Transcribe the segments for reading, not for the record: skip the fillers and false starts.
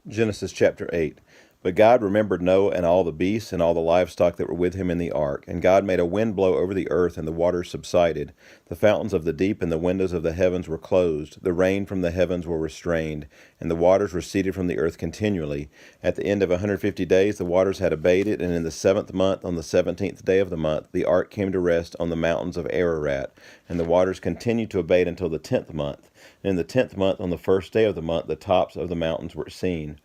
Genesis chapter 8. But God remembered Noah and all the beasts and all the livestock that were with him in the ark. And God made a wind blow over the earth, and the waters subsided. The fountains of the deep and the windows of the heavens were closed. The rain from the heavens were restrained, and the waters receded from the earth continually. At the end of 150 days the waters had abated, and in the 7th month, on the 17th day of the month, the ark came to rest on the mountains of Ararat. And the waters continued to abate until the 10th month. And in the 10th month, on the first day of the month, the tops of the mountains were seen.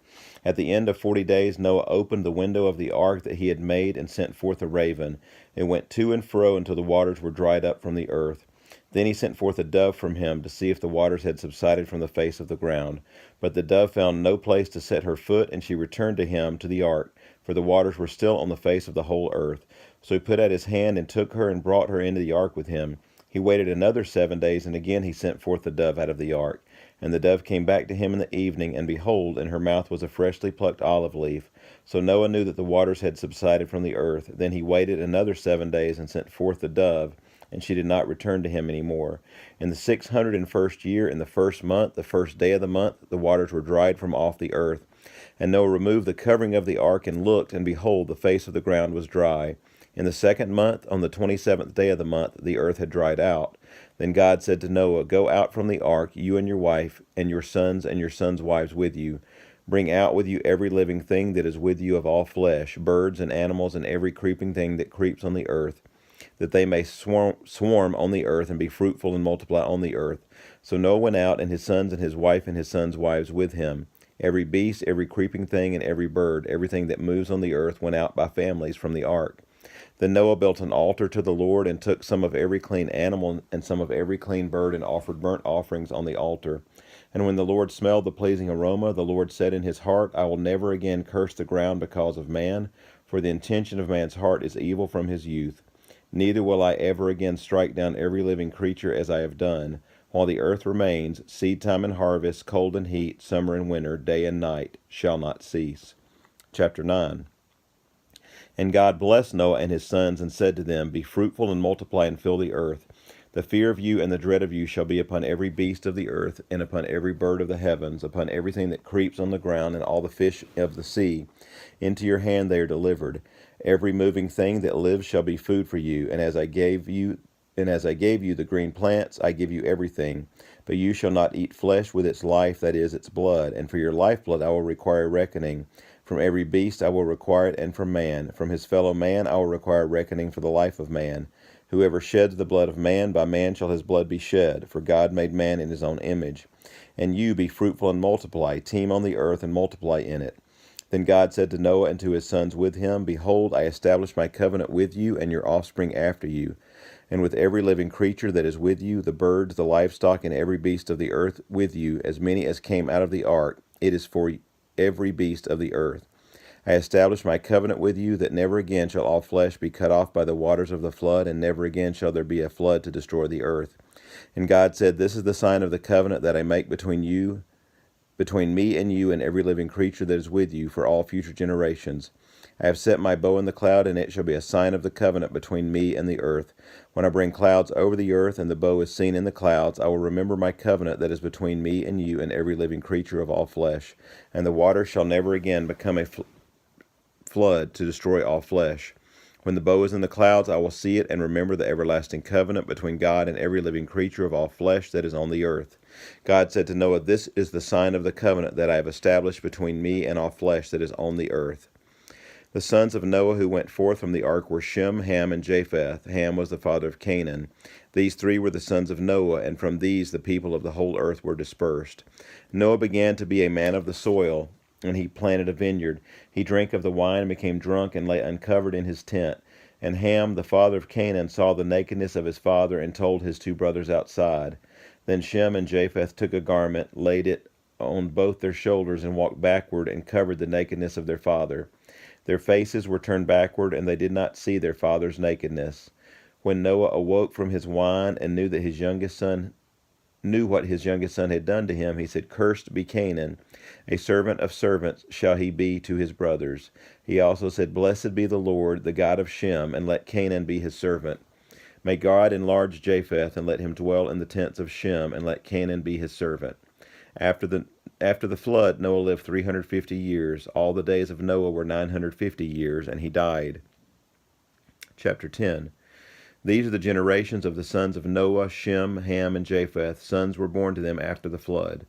At the end of 40 days Noah opened the window of the ark that he had made and sent forth a raven. It went to and fro until the waters were dried up from the earth. Then he sent forth a dove from him to see if the waters had subsided from the face of the ground. But the dove found no place to set her foot, and she returned to him to the ark, for the waters were still on the face of the whole earth. So he put out his hand and took her and brought her into the ark with him. He waited another 7 days, and again he sent forth the dove out of the ark. And the dove came back to him in the evening, and behold, in her mouth was a freshly plucked olive leaf. So Noah knew that the waters had subsided from the earth. Then he waited another 7 days, and sent forth the dove, and she did not return to him any more. In the 601st year, in the 1st month, the 1st day of the month, the waters were dried from off the earth. And Noah removed the covering of the ark, and looked, and behold, the face of the ground was dry. In the 2nd month, on the 27th day of the month, the earth had dried out. Then God said to Noah, Go out from the ark, you and your sons wives with you. Bring out with you every living thing that is with you of all flesh, birds and animals, and every creeping thing that creeps on the earth, that they may swarm on the earth, and be fruitful and multiply on the earth. So Noah went out, and his sons and his wife and his sons' wives with him. Every beast, every creeping thing, and every bird, everything that moves on the earth went out by families from the ark. Then Noah built an altar to the Lord, and took some of every clean animal and some of every clean bird, and offered burnt offerings on the altar. And when the Lord smelled the pleasing aroma, the Lord said in his heart, I will never again curse the ground because of man, for the intention of man's heart is evil from his youth. Neither will I ever again strike down every living creature as I have done. While the earth remains, seedtime and harvest, cold and heat, summer and winter, day and night, shall not cease. Chapter 9. And God blessed Noah and his sons, and said to them, Be fruitful and multiply and fill the earth. The fear of you and the dread of you shall be upon every beast of the earth, and upon every bird of the heavens, upon everything that creeps on the ground, and all the fish of the sea. Into your hand they are delivered. Every moving thing that lives shall be food for you, and as I gave you the green plants, I give you everything. But you shall not eat flesh with its life, that is, its blood. And for your lifeblood I will require reckoning. From every beast I will require it, and from man. From his fellow man I will require reckoning for the life of man. Whoever sheds the blood of man, by man shall his blood be shed. For God made man in his own image. And you be fruitful and multiply, teem on the earth and multiply in it. Then God said to Noah and to his sons with him, Behold, I establish my covenant with you and your offspring after you, and with every living creature that is with you, the birds, the livestock, and every beast of the earth with you, as many as came out of the ark. It is for every beast of the earth. I establish my covenant with you, that never again shall all flesh be cut off by the waters of the flood, and never again shall there be a flood to destroy the earth. And God said, This is the sign of the covenant that I make between me and you and every living creature that is with you for all future generations. I have set my bow in the cloud, and it shall be a sign of the covenant between me and the earth. When I bring clouds over the earth, and the bow is seen in the clouds, I will remember my covenant that is between me and you and every living creature of all flesh. And the water shall never again become a flood to destroy all flesh. When the bow is in the clouds, I will see it and remember the everlasting covenant between God and every living creature of all flesh that is on the earth. God said to Noah, This is the sign of the covenant that I have established between me and all flesh that is on the earth. The sons of Noah who went forth from the ark were Shem, Ham, and Japheth. Ham was the father of Canaan. These three were the sons of Noah, and from these the people of the whole earth were dispersed. Noah began to be a man of the soil, and he planted a vineyard. He drank of the wine and became drunk, and lay uncovered in his tent. And Ham, the father of Canaan, saw the nakedness of his father, and told his two brothers outside. Then Shem and Japheth took a garment, laid it on both their shoulders, and walked backward, and covered the nakedness of their father. Their faces were turned backward, and they did not see their father's nakedness. When Noah awoke from his wine, and knew what his youngest son had done to him, he said, Cursed be Canaan, a servant of servants shall he be to his brothers. He also said, Blessed be the Lord, the God of Shem, and let Canaan be his servant. May God enlarge Japheth, and let him dwell in the tents of Shem, and let Canaan be his servant. After After the flood, Noah lived 350 years. All the days of Noah were 950 years, and he died. Chapter 10. These are the generations of the sons of Noah, Shem, Ham, and Japheth. Sons were born to them after the flood.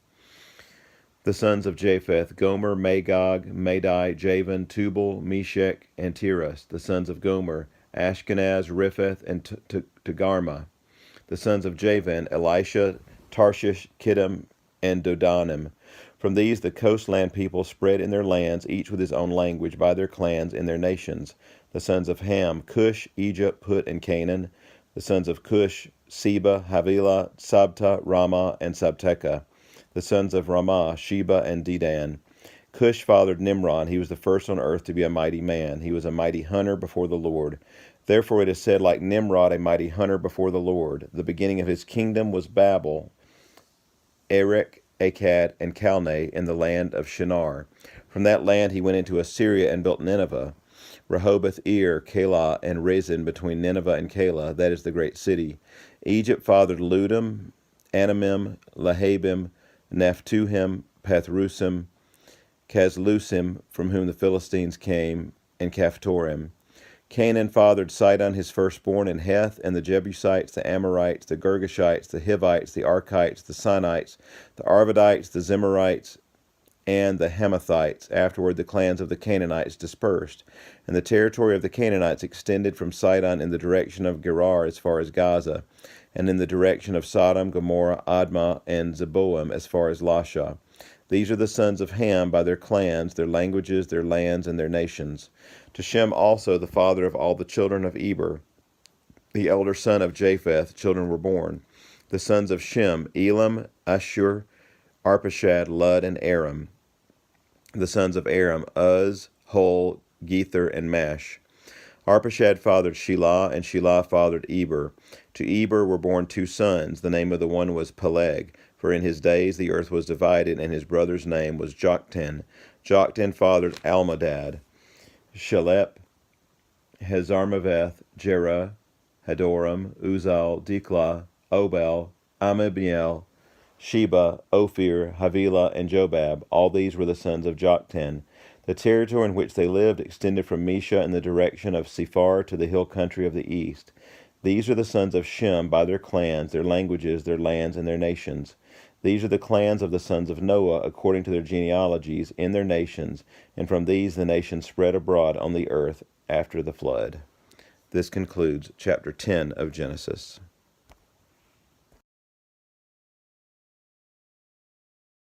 The sons of Japheth: Gomer, Magog, Madai, Javan, Tubal, Meshech, and Tiras. The sons of Gomer: Ashkenaz, Riphath, and Togarmah. The sons of Javan: Elisha, Tarshish, Kittim, and Dodanim. From these the coastland people spread in their lands, each with his own language, by their clans in their nations. The sons of Ham: Cush, Egypt, Put, and Canaan. The sons of Cush: Seba, Havilah, Sabta, Ramah, and Sabteka. The sons of Ramah: Sheba and Dedan. Cush fathered Nimrod. He was the first on earth to be a mighty man. He was a mighty hunter before the Lord. Therefore it is said, like Nimrod, a mighty hunter before the Lord. The beginning of his kingdom was Babel, Erech, Akkad, and Calneh in the land of Shinar. From that land he went into Assyria and built Nineveh, Rehoboth, Ir, Calah, and Rezin between Nineveh and Calah, that is the great city. Egypt fathered Ludum, Anamim, Lahabim, Naphtuhim, Pathrusim, Caslusim, from whom the Philistines came, and Caphtorim. Canaan fathered Sidon his firstborn, and Heth, and the Jebusites, the Amorites, the Girgashites, the Hivites, the Archites, the Sinites, the Arvadites, the Zemarites, and the Hamathites. Afterward the clans of the Canaanites dispersed, and the territory of the Canaanites extended from Sidon in the direction of Gerar as far as Gaza, and in the direction of Sodom, Gomorrah, Admah, and Zeboim as far as Lasha. These are the sons of Ham by their clans, their languages, their lands, and their nations. To Shem also, the father of all the children of Eber, the elder son of Japheth, children were born. The sons of Shem: Elam, Ashur, Arpachshad, Lud, and Aram. The sons of Aram: Uz, Hul, Gether, and Mash. Arpachshad fathered Shelah, and Shelah fathered Eber. To Eber were born two sons. The name of the one was Peleg, for in his days the earth was divided, and his brother's name was Joktan. Joktan fathered Almodad, Shelep, Hazarmaveth, Jerah, Hadoram, Uzal, Diklah, Obal, Amibiel, Sheba, Ophir, Havilah, and Jobab. All these were the sons of Joktan. The territory in which they lived extended from Mesha in the direction of Sephar to the hill country of the east. These are the sons of Shem by their clans, their languages, their lands, and their nations. These are the clans of the sons of Noah according to their genealogies in their nations, and from these the nations spread abroad on the earth after the flood. This concludes chapter 10 of Genesis.